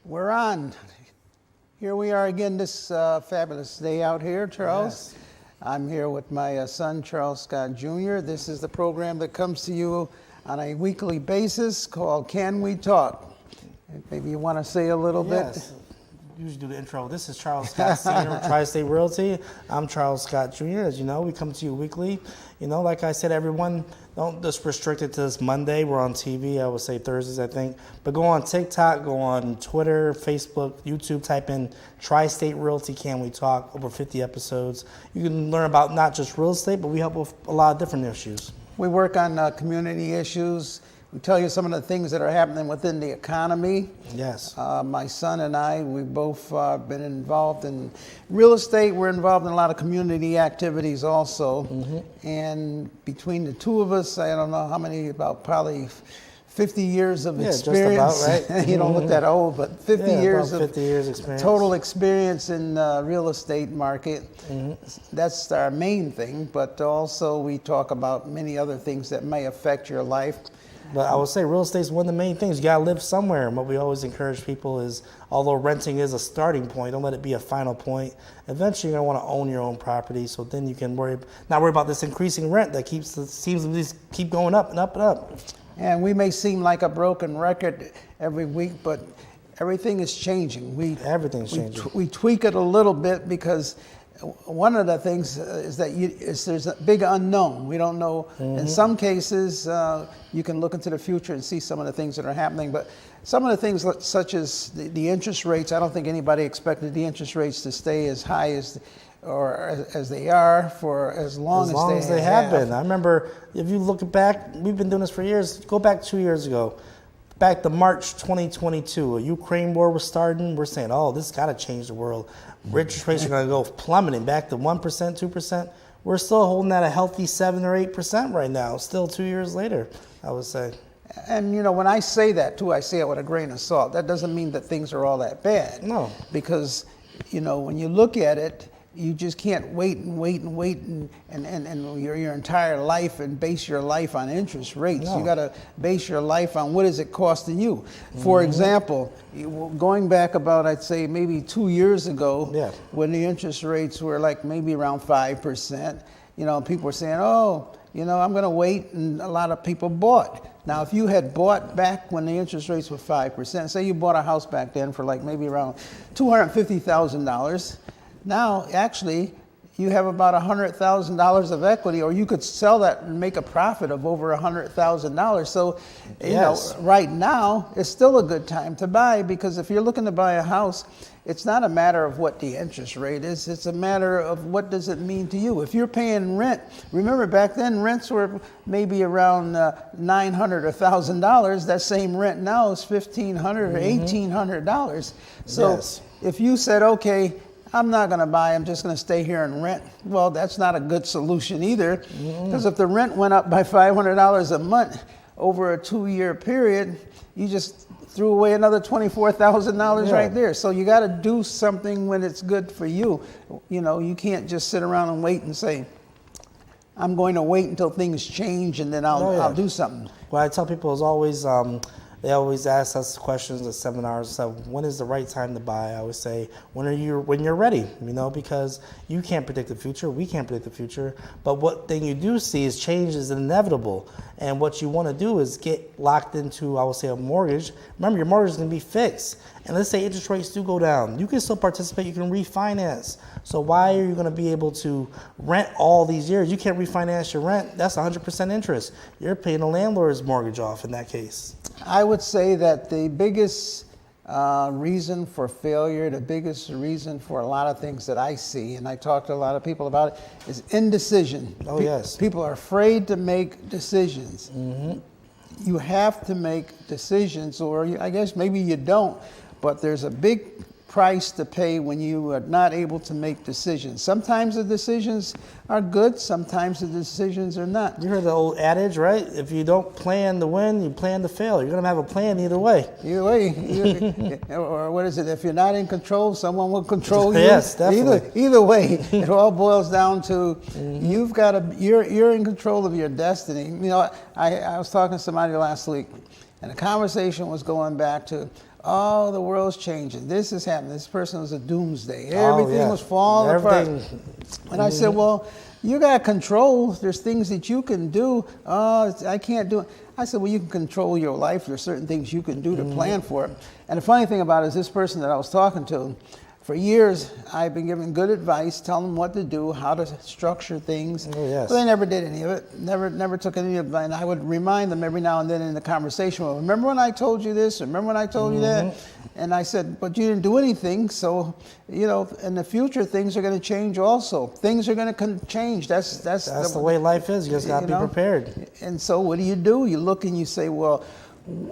We're on. Here we are again this fabulous day out here, Charles. Yes. I'm here with my son, Charles Scott Jr. This is the program that comes to you on a weekly basis called Can We Talk? Maybe you want to say a little Yes. Usually do the intro. This is Charles Scott Sr. with Tri-State Realty. I'm Charles Scott Jr. As you know, we come to you weekly. You know, like I said, everyone, don't just restrict it to this Monday. We're on TV. I would say Thursdays, I think. But go on TikTok, go on Twitter, Facebook, YouTube, type in Tri-State Realty Can We Talk, over 50 episodes. You can learn about not just real estate, but we help with a lot of different issues. We work on community issues. We tell you some of the things that are happening within the economy. Yes. My son and I, we've both been involved in real estate. We're involved in a lot of community activities also. And between the two of us, I don't know how many, about probably 50 years of experience. Just about, right? You don't look that old, but 50 years about of 50 years experience. total experience in real estate market. That's our main thing, but also we talk about many other things that may affect your life. But I would say real estate is one of the main things. You got to live somewhere. And what we always encourage people is, although renting is a starting point, don't let it be a final point. Eventually, you're going to want to own your own property. So then you can not worry about this increasing rent that seems to just keep going up and up and up. And we may seem like a broken record every week, but everything is changing. Everything's changing. We tweak it a little bit because one of the things is that there's a big unknown. We don't know. In some cases, you can look into the future and see some of the things that are happening. But some of the things such as the interest rates, I don't think anybody expected the interest rates to stay as high as they are for as long as they have been. I remember, if you look back, we've been doing this for years. Go back 2 years ago. Back to March 2022, a Ukraine war was starting. We're saying, oh, this has got to change the world. Interest rates are going to go plummeting back to 1%, 2%. We're still holding at a healthy 7 or 8% right now, still 2 years later, I would say. And, you know, when I say that, too, I say it with a grain of salt. That doesn't mean that things are all that bad. No. Because, you know, when you look at it, you just can't wait and your entire life and base your life on interest rates. No. You got to base your life on what is it costing you. For example, going back about, I'd say maybe 2 years ago, when the interest rates were like maybe around 5%, you know, people were saying, oh, you know, I'm going to wait, and a lot of people bought. Now, if you had bought back when the interest rates were 5%, say you bought a house back then for like maybe around $250,000, now, actually, you have about $100,000 of equity, or you could sell that and make a profit of over $100,000. So, you know, right now, it's still a good time to buy, because if you're looking to buy a house, it's not a matter of what the interest rate is. It's a matter of what does it mean to you. If you're paying rent, remember back then, rents were maybe around $900 or $1,000. That same rent now is $1,500 or $1,800. So if you said, okay, I'm not going to buy, I'm just going to stay here and rent. Well, that's not a good solution either, because if the rent went up by $500 a month over a 2-year period, you just threw away another $24,000 right there. So you got to do something when it's good for you. You know, you can't just sit around and wait and say, I'm going to wait until things change and then I'll do something. What I tell people is always, they always ask us questions at seminars. So when is the right time to buy? I always say, when you're ready, you know, because you can't predict the future. We can't predict the future. But what thing you do see is change is inevitable. And what you want to do is get locked into, I would say, a mortgage. Remember, your mortgage is going to be fixed. And let's say interest rates do go down. You can still participate. You can refinance. So why are you going to be able to rent all these years? You can't refinance your rent. That's 100% interest. You're paying the landlord's mortgage off in that case. I would say that the biggest reason for failure, the biggest reason for a lot of things that I see, and I talk to a lot of people about it, is indecision. Oh, yes. People are afraid to make decisions. You have to make decisions, or I guess maybe you don't, but there's a big price to pay when you are not able to make decisions. Sometimes the decisions are good, sometimes the decisions are not. You heard the old adage, right? If you don't plan to win, you plan to fail. You're going to have a plan either way. Either way. Or what is it? If you're not in control, someone will control you. Yes, definitely. Either way, it all boils down to you've got to, you're in control of your destiny. You know, I was talking to somebody last week, and the conversation was going back to oh, the world's changing. This is happening. This person was a doomsday. Everything was falling apart. And I said, well, you got control. There's things that you can do. Oh, I can't do it. I said, well, you can control your life. There's certain things you can do to plan for it. And the funny thing about it is this person that I was talking to, for years, I've been giving good advice, telling them what to do, how to structure things. Oh, yes. But they never did any of it. Never took any of it. And I would remind them every now and then in the conversation, well, remember when I told you this? Remember when I told you that? And I said, but you didn't do anything. So, in the future, things are going to change also. Things are going to change. That's the way life is. You just got to be prepared. And so what do? You look and you say, well,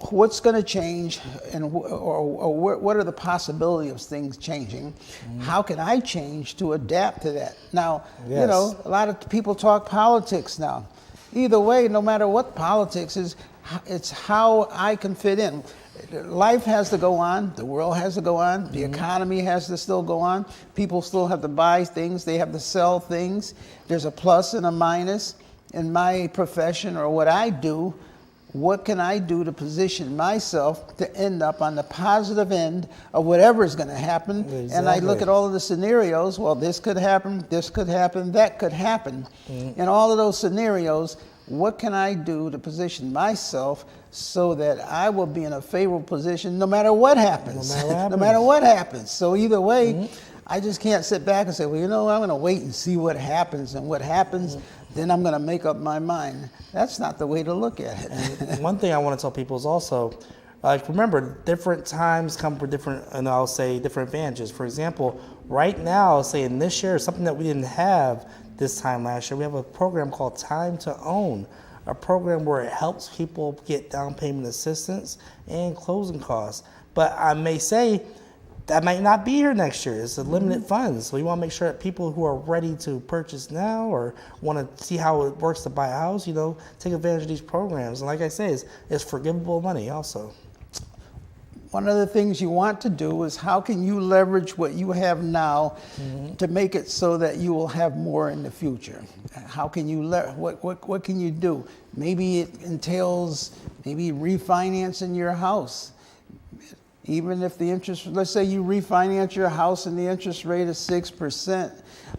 what's going to change, and what are the possibilities of things changing? How can I change to adapt to that? Now, a lot of people talk politics now. Either way, no matter what politics is, it's how I can fit in. Life has to go on. The world has to go on. The economy has to still go on. People still have to buy things. They have to sell things. There's a plus and a minus. In my profession or what I do, what can I do to position myself to end up on the positive end of whatever is going to happen? Exactly. And I look at all of the scenarios. Well, this could happen, that could happen. In all of those scenarios, what can I do to position myself so that I will be in a favorable position no matter what happens? No matter what happens. So either way, I just can't sit back and say, well, I'm going to wait and see what happens. And what happens, then I'm going to make up my mind. That's not the way to look at it. And one thing I want to tell people is also, remember, different times come with different advantages. For example, right now, say in this year, something that we didn't have this time last year, we have a program called Time to Own, a program where it helps people get down payment assistance and closing costs. But I may say, that might not be here next year. It's a limited funds. So you want to make sure that people who are ready to purchase now or want to see how it works to buy a house, take advantage of these programs. And like I say, it's forgivable money also. One of the things you want to do is how can you leverage what you have now to make it so that you will have more in the future? How can you what can you do? Maybe it entails refinancing your house. Even if the interest, let's say you refinance your house and the interest rate is 6%,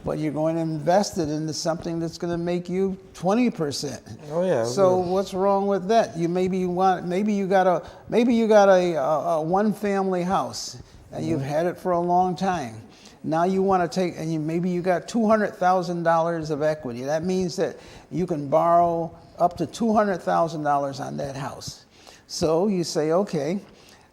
but you're going to invest it into something that's going to make you 20%. Oh yeah. So what's wrong with that? Maybe you got a one-family house and you've had it for a long time. Now you want to maybe you got $200,000 of equity. That means that you can borrow up to $200,000 on that house. So you say, okay,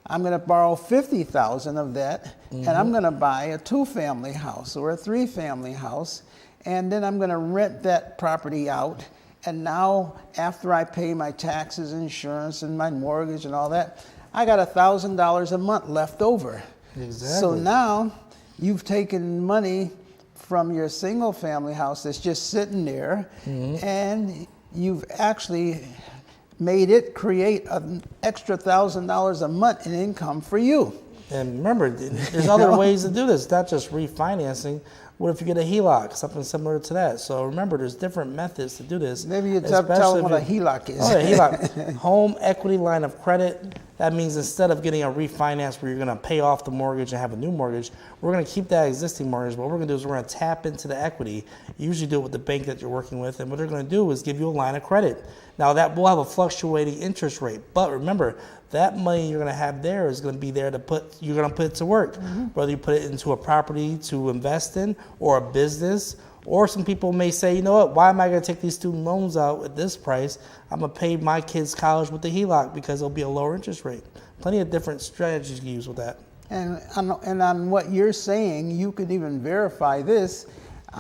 I'm going to borrow $50,000 of that, and I'm going to buy a 2-family house or a 3-family house, and then I'm going to rent that property out. And now, after I pay my taxes, insurance, and my mortgage and all that, I got $1,000 a month left over. Exactly. So now you've taken money from your single-family house that's just sitting there, and you've actually made it create an extra $1,000 a month in income for you. And remember, there's other ways to do this. It's not just refinancing. What if you get a HELOC, something similar to that? So remember, there's different methods to do this. Maybe you tell them what a HELOC is. Oh, yeah, HELOC, Home Equity Line of Credit. That means instead of getting a refinance where you're going to pay off the mortgage and have a new mortgage, we're going to keep that existing mortgage. What we're going to do is we're going to tap into the equity. You usually do it with the bank that you're working with, and what they're going to do is give you a line of credit. Now, that will have a fluctuating interest rate, but remember, that money you're going to have there is going to be there you're going to put it to work, whether you put it into a property to invest in or a business. Or some people may say, you know what, why am I going to take these student loans out at this price? I'm going to pay my kids' college with the HELOC because it'll be a lower interest rate. Plenty of different strategies you use with that. And on what you're saying, you could even verify this.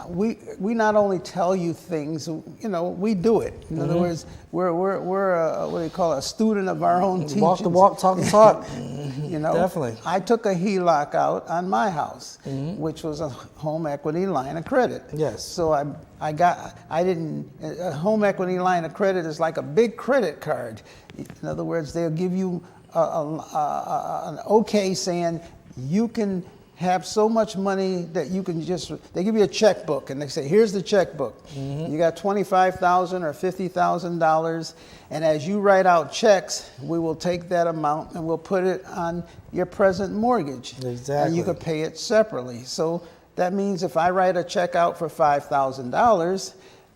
We not only tell you things, we do it. In other words, we're what do you call it, a student of our own teachings. Walk the walk, talk the talk. Definitely. I took a HELOC out on my house, which was a home equity line of credit. Yes. So a home equity line of credit is like a big credit card. In other words, they'll give you an okay saying you can have so much money that you can they give you a checkbook and they say, here's the checkbook. You got $25,000 or $50,000, and as you write out checks, we will take that amount and we'll put it on your present mortgage. Exactly. And you could pay it separately. So that means if I write a check out for $5,000,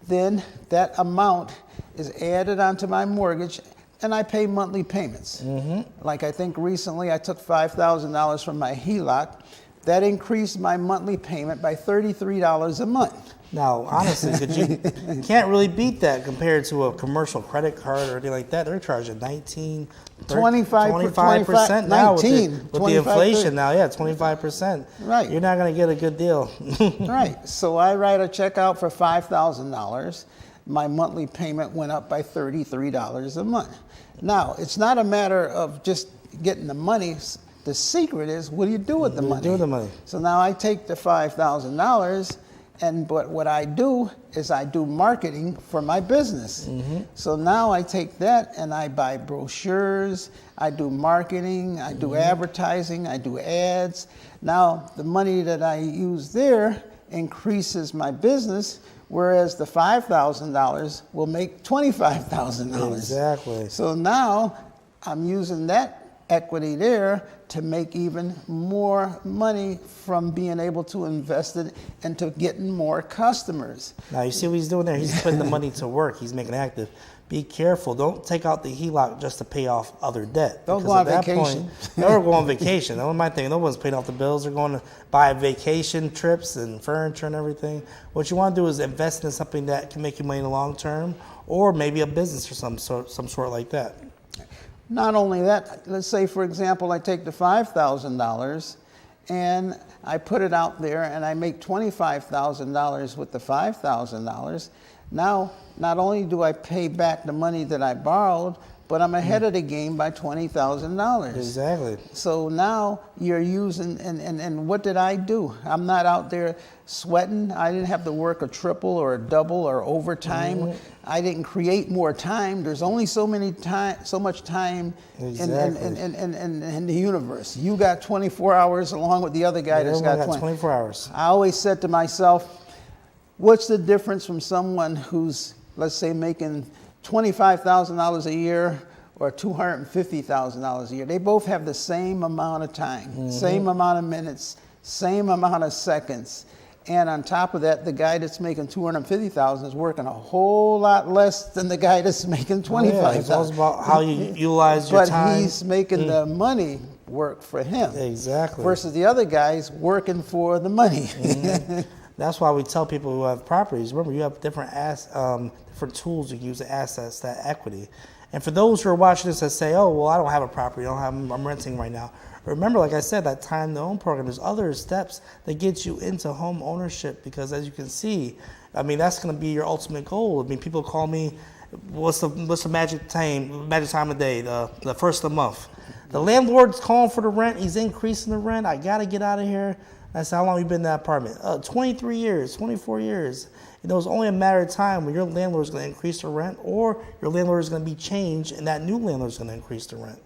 then that amount is added onto my mortgage and I pay monthly payments. Like I think recently I took $5,000 from my HELOC. That increased my monthly payment by $33 a month. Now, honestly, you can't really beat that compared to a commercial credit card or anything like that. They're charging 25% now with the inflation now. Yeah, 25%. Right. You're not going to get a good deal. Right. So I write a check out for $5,000. My monthly payment went up by $33 a month. Now, it's not a matter of just getting the money. The secret is, what do you do with the money? What do you do with the money? So now I take the $5,000, but what I do is I do marketing for my business. So now I take that and I buy brochures, I do marketing, I do advertising, I do ads. Now the money that I use there increases my business, whereas the $5,000 will make $25,000. Exactly. So now I'm using that equity there to make even more money from being able to invest it into getting more customers. Now, you see what he's doing there? He's putting the money to work. He's making it active. Be careful. Don't take out the HELOC just to pay off other debt. Don't go on vacation. Never go on vacation. That was my thing. No one's paying off the bills. They're going to buy vacation trips and furniture and everything. What you want to do is invest in something that can make you money in the long term, or maybe a business or some sort like that. Not only that, let's say, for example, I take the $5,000 and I put it out there and I make $25,000 with the $5,000. Now, not only do I pay back the money that I borrowed, but I'm ahead of the game by $20,000. Exactly. So now you're using, and what did I do? I'm not out there sweating. I didn't have to work a triple or a double or overtime. I didn't create more time. There's only so much time in the universe. You got 24 hours along with the other guy that's got 24 hours. I always said to myself, what's the difference from someone who's, let's say, making $25,000 a year or $250,000 a year? They both have the same amount of time, same amount of minutes, same amount of seconds. And on top of that, the guy that's making $250,000 is working a whole lot less than the guy that's making $25,000. Yeah, it's all about how you utilize your time. But he's making the money work for him. Exactly. Versus the other guy's working for the money. That's why we tell people who have properties, remember, you have different tools you use to access that equity. And for those who are watching this that say, oh, well, I don't have a property, I'm renting right now. Remember, like I said, that time to own program, there's other steps that get you into home ownership, because as you can see, I mean, that's going to be your ultimate goal. I mean, people call me, what's the magic time of day, the first of the month. The landlord's calling for the rent, he's increasing the rent, I got to get out of here. That's how long you've been in that apartment. 23 years, 24 years. You know, it's only a matter of time when your landlord is going to increase the rent, or your landlord is going to be changed and that new landlord is going to increase the rent.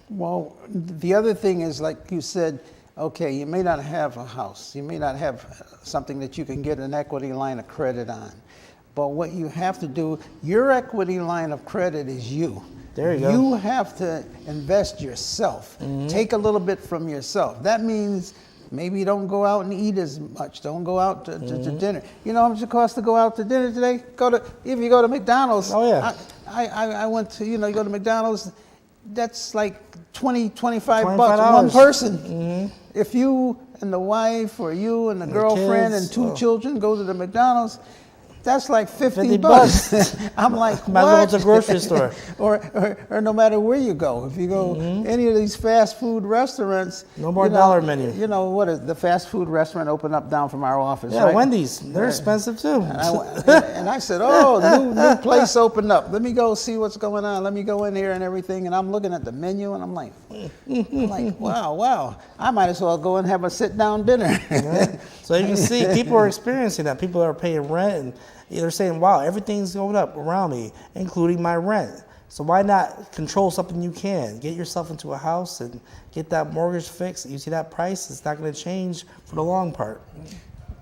Well, the other thing is, like you said, okay, you may not have a house. You may not have something that you can get an equity line of credit on. But what you have to do, your equity line of credit is you. There you go. You have to invest yourself. Take a little bit from yourself. That means maybe you don't go out and eat as much. Don't go out to dinner. You know how much it costs to go out to dinner today? If you go to McDonald's. Oh, yeah. I went to, you go to McDonald's, that's like $25 one person. If you and the wife, or you and the girlfriend kids, and two children go to the McDonald's, that's like $50. I'm like, what? Might as well go to the grocery store. or no matter where you go. If you go any of these fast food restaurants. No more dollar menu. You know, what is the fast food restaurant opened up down from our office, yeah, right? Wendy's. They're expensive too. And I said, oh, new place opened up. Let me go see what's going on. Let me go in here and everything. And I'm looking at the menu and I'm like, wow. I might as well go and have a sit-down dinner. Yeah. So you can see people are experiencing that. People are paying rent and they're saying, wow, everything's going up around me, including my rent. So why not control something you can? Get yourself into a house and get that mortgage fixed. You see that price, it's not going to change for the long part.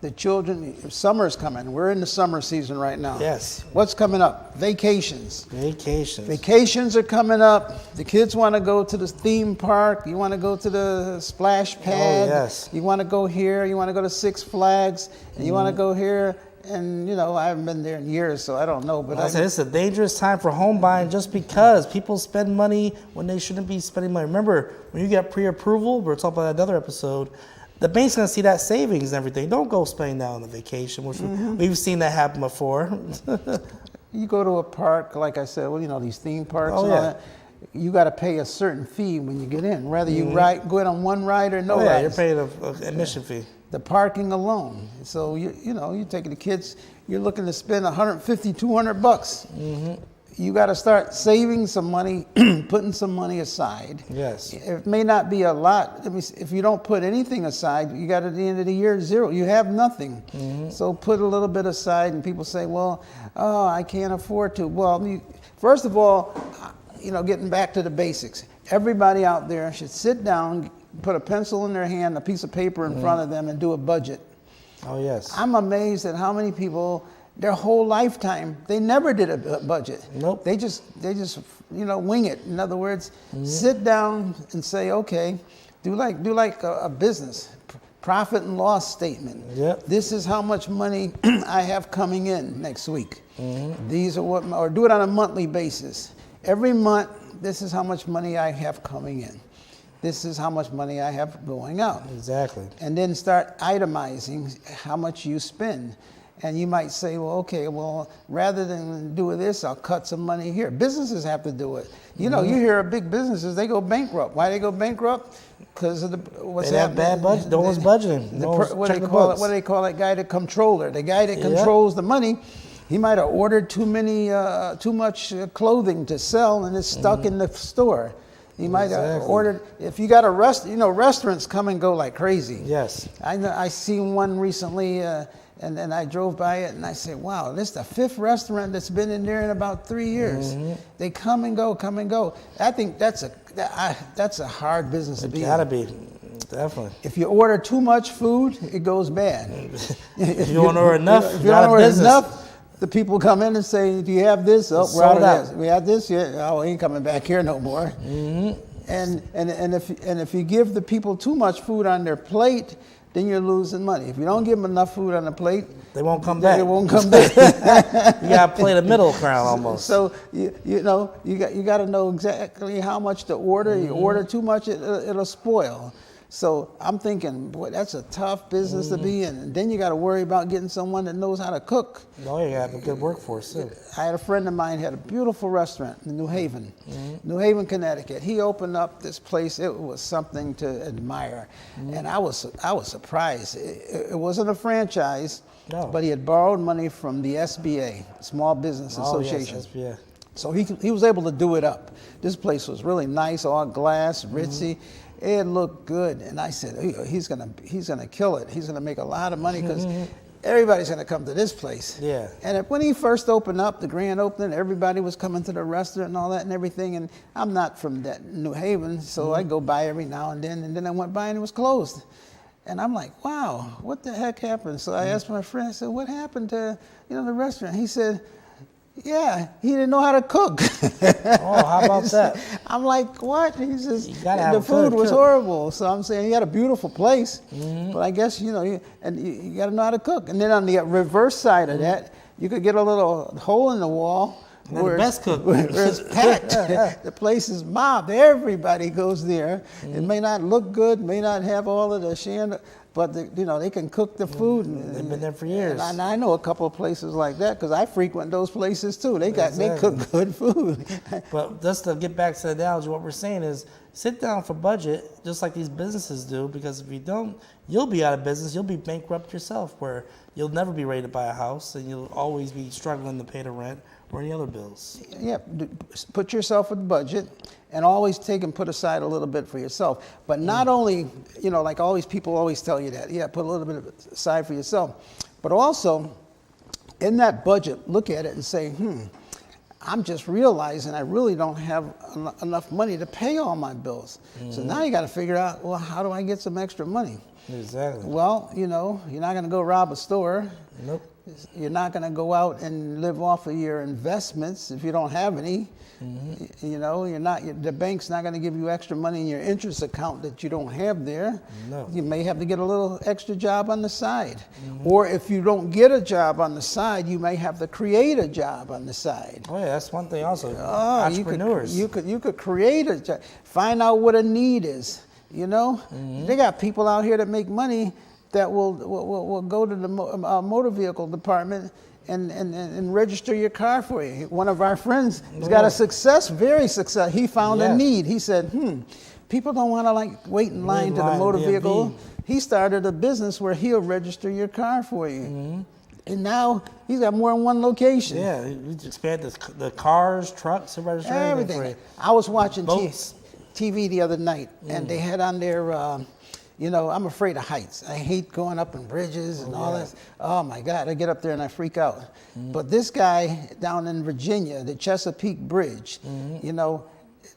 The children, summer's coming. We're in the summer season right now. Yes. What's coming up? Vacations. Vacations. Vacations are coming up. The kids want to go to the theme park. You want to go to the splash pad. Oh, yes. You want to go here. You want to go to Six Flags. And you want to go here. And, you know, I haven't been there in years, so I don't know. But I said it's a dangerous time for home buying just because people spend money when they shouldn't be spending money. Remember, when you get pre-approval, we're talking about another episode, the bank's going to see that savings and everything. Don't go spending that on the vacation, which we've seen that happen before. You go to a park, like I said, well, you know, these theme parks Oh, and all yeah. that. You got to pay a certain fee when you get in, whether you go in on one ride or no Oh, yeah, rides. you're paying an admission fee. The parking alone. So, you know, you're taking the kids, you're looking to spend $150, $200. You got to start saving some money, putting some money aside. Yes. It may not be a lot. If you don't put anything aside, you got at the end of the year zero. You have nothing. So put a little bit aside, and people say, well, oh, I can't afford to. Well, first of all, you know, getting back to the basics. Everybody out there should sit down, put a pencil in their hand, a piece of paper in front of them, and do a budget. Oh, yes. I'm amazed at how many people, their whole lifetime, they never did a budget. Nope. They just you know, wing it. In other words, sit down and say, okay, do like a business profit and loss statement. Yep. This is how much money I have coming in next week. These are what, or do it on a monthly basis. Every month, this is how much money I have coming in. This is how much money I have going out. Exactly. And then start itemizing how much you spend. And you might say, well, okay, well, rather than do this, I'll cut some money here. Businesses have to do it. You know, you hear of big businesses, they go bankrupt. Why they go bankrupt? Because of what's They have bad budget. No one's budgeting. What do they call that guy? The controller. The guy that controls the money. He might have ordered too much clothing to sell, and it's stuck in the store. He might have ordered. If you got a restaurants come and go like crazy. Yes. I seen one recently, and I drove by it, and I said, "Wow, this is the fifth restaurant that's been in there in about 3 years. They come and go, come and go." I think that's a hard business to be in. It gotta be, definitely. If you order too much food, it goes bad. If you don't order enough, if you you're out don't of order business. enough, the people come in and say, "Do you have this?" Oh, we're out of Sold this. out. We have this. Yeah. Oh, we ain't coming back here no more. And if you give the people too much food on their plate, then you're losing money. If you don't give them enough food on the plate, They won't come back. They won't come back. You gotta play the middle ground almost. So you got to know exactly how much to order. You order too much, it'll spoil. So I'm thinking, boy, that's a tough business to be in. And then you got to worry about getting someone that knows how to cook. No, you have a good workforce too. I had a friend of mine had a beautiful restaurant in New Haven, New Haven, Connecticut. He opened up this place. It was something to admire, and I was surprised. It wasn't a franchise, but he had borrowed money from the SBA, Small Business Association. Yes, SBA. So he was able to do it up. This place was really nice, all glass, ritzy. It looked good, and I said, he's gonna kill it. He's gonna make a lot of money because everybody's gonna come to this place. Yeah. And when he first opened up, the grand opening, everybody was coming to the restaurant and all that and everything. And I'm not from that New Haven, so I go by every now and then I went by and it was closed. And I'm like, wow, what the heck happened? So I asked my friend, I said, what happened to the restaurant? He said, yeah, he didn't know how to cook. Oh, how about that? I'm like, what? He says, have the a food good was cook. horrible. So I'm saying he had a beautiful place, but I guess, you got to know how to cook. And then on the reverse side of that, you could get a little hole in the wall. They're the best cook. Where it's packed. The place is mobbed. Everybody goes there. It may not look good, may not have all of the chandelier, but they can cook the food. They've been there for years. And I know a couple of places like that because I frequent those places too. They cook good food. But just to get back to the analogy, what we're saying is sit down for budget, just like these businesses do, because if you don't, you'll be out of business. You'll be bankrupt yourself, where you'll never be ready to buy a house, and you'll always be struggling to pay the rent or any other bills. Yeah, put yourself a budget and always take and put aside a little bit for yourself. But not only, like always people always tell you that, put a little bit aside for yourself, but also in that budget, look at it and say, I'm just realizing I really don't have enough money to pay all my bills. So now you got to figure out, well, how do I get some extra money? Exactly. Well, you know, you're not going to go rob a store. Nope. You're not going to go out and live off of your investments if you don't have any. You know, the bank's not going to give you extra money in your interest account that you don't have there. No. You may have to get a little extra job on the side. Or if you don't get a job on the side, you may have to create a job on the side. Oh yeah, that's one thing also. Oh, Entrepreneurs. You could create a job. Find out what a need is. You know, they got people out here that make money that will go to the motor vehicle department and register your car for you. One of our friends has got a very successful. He found a need. He said, people don't want to like wait in line to the motor vehicle. He started a business where he'll register your car for you. And now he's got more than one location. Yeah, he expanded the cars, trucks, and registration. Everything. I was watching TV the other night, and they had on there, you know, I'm afraid of heights. I hate going up in bridges and all that. Oh my God, I get up there and I freak out. But this guy down in Virginia, the Chesapeake Bridge, you know,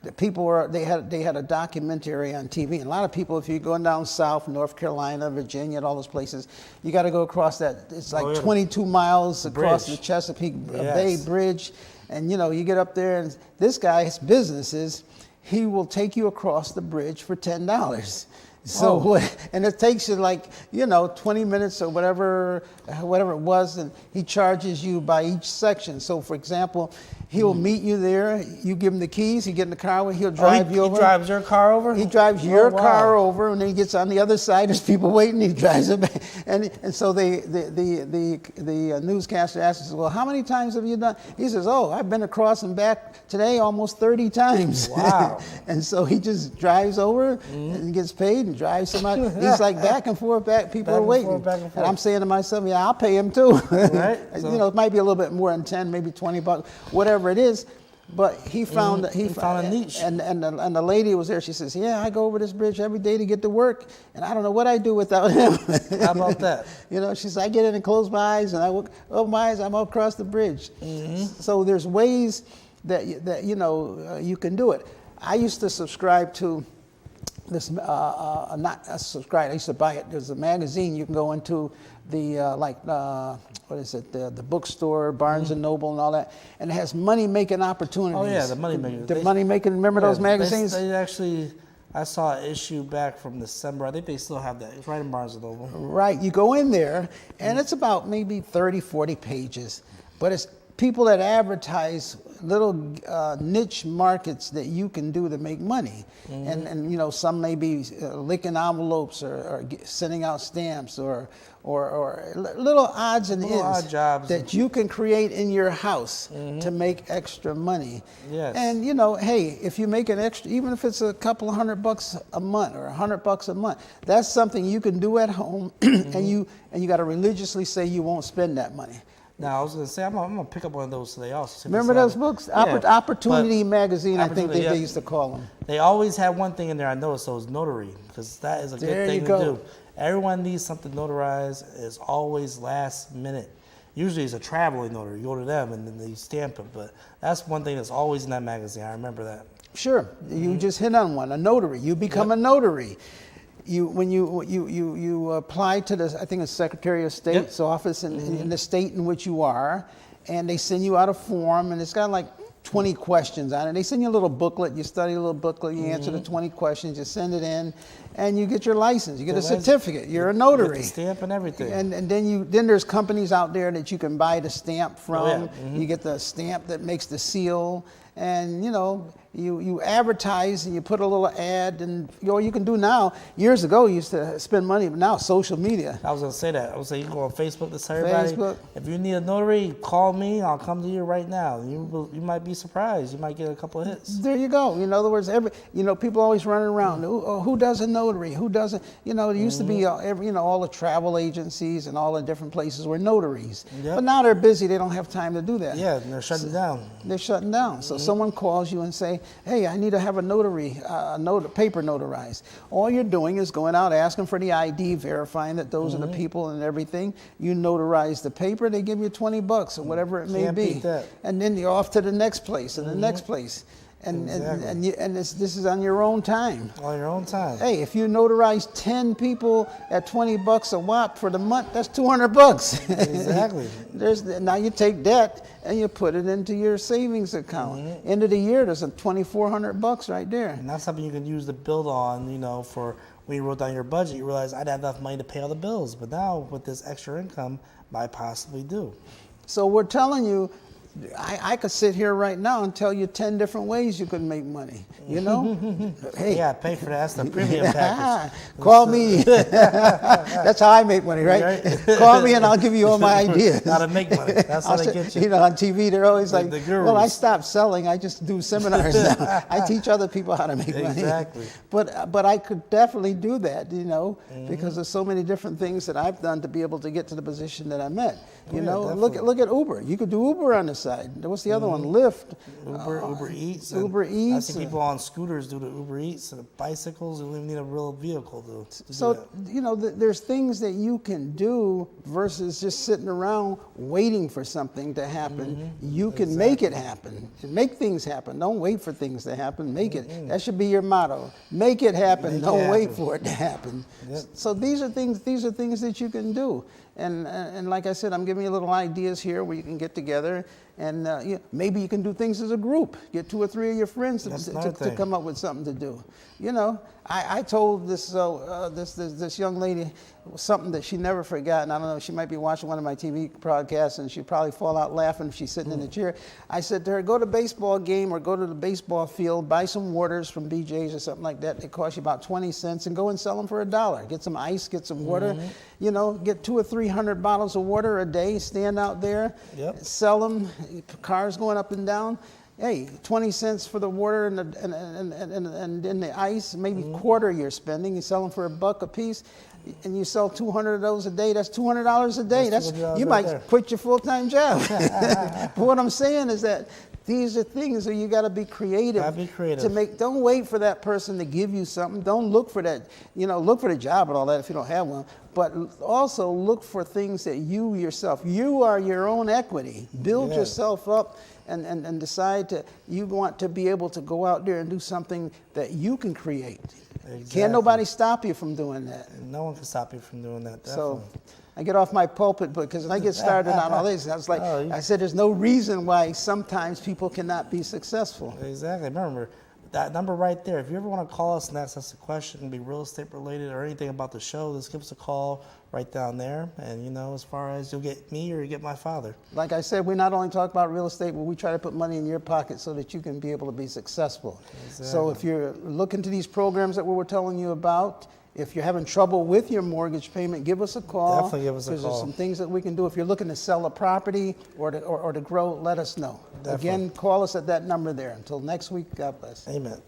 the people they had a documentary on TV. And a lot of people, if you're going down south, North Carolina, Virginia, and all those places, you got to go across that. It's like 22 miles across the Chesapeake Bay Bridge. And you know, you get up there, and this guy's business is he will take you across the bridge for $10. So, and it takes you like, you know, 20 minutes or whatever it was, and he charges you by each section. So, for example, he'll meet you there, you give him the keys, you get in the car, he'll drive you over. He drives your car over? He drives your car over, and then he gets on the other side, there's people waiting, he drives it back. And so the newscaster asks, well, how many times have you done? He says, I've been across and back today almost 30 times. Wow. And so he just drives over and gets paid and drives somebody. He's like back and forth, people are waiting. And I'm saying to myself, yeah, I'll pay him too. Right. So, you know, it might be a little bit more than 10, maybe $20, whatever it is. But he found a niche. And the lady was there. She says, yeah, I go over this bridge every day to get to work, and I don't know what I do without him. How about that? You know, she says, I get in and close my eyes, and open my eyes, I'm all across the bridge. So there's ways that you know, you can do it. I used to subscribe to this, not subscribe, I used to buy it. There's a magazine you can go into, what is it, the bookstore, Barnes and Noble and all that, and it has money-making opportunities. Oh yeah, the money-making. The money-making, remember those magazines? They actually, I saw an issue back from December. I think they still have that. It's right in Barnes and Noble. Right, you go in there, and it's about maybe 30, 40 pages, but it's people that advertise little niche markets that you can do to make money. And you know, some may be licking envelopes or sending out stamps or little odds and ends odd jobs that you can create in your house to make extra money. Yes. And you know, hey, if you make an extra, even if it's a couple of $100 a month or $100 a month, that's something you can do at home, and you got to religiously say you won't spend that money. Now, I was going to say, I'm going to pick up one of those today also. Remember those books? Yeah, Opportunity Magazine, I think they used to call them. They always had one thing in there I noticed, so it's notary, because that is a good thing to do. Everyone needs something notarized. It's always last minute. Usually it's a traveling notary. You go to them and then they stamp it, but that's one thing that's always in that magazine. I remember that. Sure. You just hit on one, a notary. You become a notary. When you apply to the, I think it's Secretary of State's office in the state in which you are, and they send you out a form, and it's got like 20 questions on it. They send you a little booklet. You study a little booklet. You answer the 20 questions. You send it in, and you get your license. You get a certificate. You're a notary. You get the stamp and everything. And then there's companies out there that you can buy the stamp from. You get the stamp that makes the seal, and you know. You advertise and you put a little ad, and you can do now. Years ago, you used to spend money, but now social media. I was going to say that. I was saying you can go on Facebook to tell everybody. Facebook. If you need a notary, call me. I'll come to you right now. You might be surprised. You might get a couple of hits. There you go. In other words, people always running around. Who does a notary? Who doesn't? You know, there used to be all the travel agencies and all the different places were notaries. But now they're busy. They don't have time to do that. Yeah, and they're shutting down. They're shutting down. So someone calls you and say, hey, I need to have a notary, paper notarized. All you're doing is going out, asking for the ID, verifying that those are the people and everything. You notarize the paper, they give you $20 or whatever it may Can't be. beat that. And then you're off to the next place and the next place. And this is on your own time. On your own time. Hey, if you notarize 10 people at $20 a whop for the month, that's $200. Exactly. Now you take that and you put it into your savings account. End of the year, there's a $2,400 right there. And that's something you can use to build on, for when you wrote down your budget, you realize I'd have enough money to pay all the bills. But now with this extra income, I possibly do. So we're telling you, I could sit here right now and tell you 10 different ways you could make money, Hey. Yeah, pay for that. That's the premium package. Call me. That's how I make money, right? Call me and I'll give you all my ideas. How to make money. That's how they get you. On TV, they're always like, the gurus. well, I stopped selling. I just do seminars now. I teach other people how to make money. Exactly. But I could definitely do that, because there's so many different things that I've done to be able to get to the position that I'm at. Look at Uber. You could do Uber on the side. What's the other one? Lyft. Uber Eats. Uber Eats. I see people on scooters do the Uber Eats and bicycles. You don't even need a real vehicle to So, do that. there's things that you can do versus just sitting around waiting for something to happen. You can make it happen. Make things happen. Don't wait for things to happen. Make it. That should be your motto. Make it happen. Don't wait for it to happen. Yep. So these are things that you can do. And like I said, I'm giving you little ideas here where you can get together and maybe you can do things as a group. Get 2 or 3 of your friends to come up with something to do. I told this young lady something that she never forgot, and I don't know, she might be watching one of my TV broadcasts and she'd probably fall out laughing if she's sitting in the chair. I said to her, go to a baseball game or go to the baseball field, buy some waters from BJ's or something like that. They cost you about 20 cents and go and sell them for $1. Get some ice, get some water, get 200 or 300 bottles of water a day, stand out there, sell them, cars going up and down. Hey, 20 cents for the water and the ice, maybe quarter you're spending. You sell them for $1 a piece, and you sell 200 of those a day. That's $200 a day. You might quit your full-time job. But what I'm saying is that these are things that you got to be creative. To make. Don't wait for that person to give you something. Don't look for that. Look for the job and all that if you don't have one. But also look for things that you yourself. You are your own equity. Build yourself up. And decide you want to be able to go out there and do something that you can create. Exactly. Can't nobody stop you from doing that. No one can stop you from doing that, So definitely. I get off my pulpit because when I get started on all this, I was like, I said, there's no reason why sometimes people cannot be successful. Exactly. Remember, that number right there, if you ever want to call us and ask us a question, it can be real estate related or anything about the show, just give us a call right down there. And, as far as you'll get me or you get my father. Like I said, we not only talk about real estate, but we try to put money in your pocket so that you can be able to be successful. Exactly. So if you're looking to these programs that we were telling you about, if you're having trouble with your mortgage payment, give us a call. Definitely give us a call. Because there's some things that we can do. If you're looking to sell a property or to grow, let us know. Definitely. Again, call us at that number there. Until next week, God bless. Amen.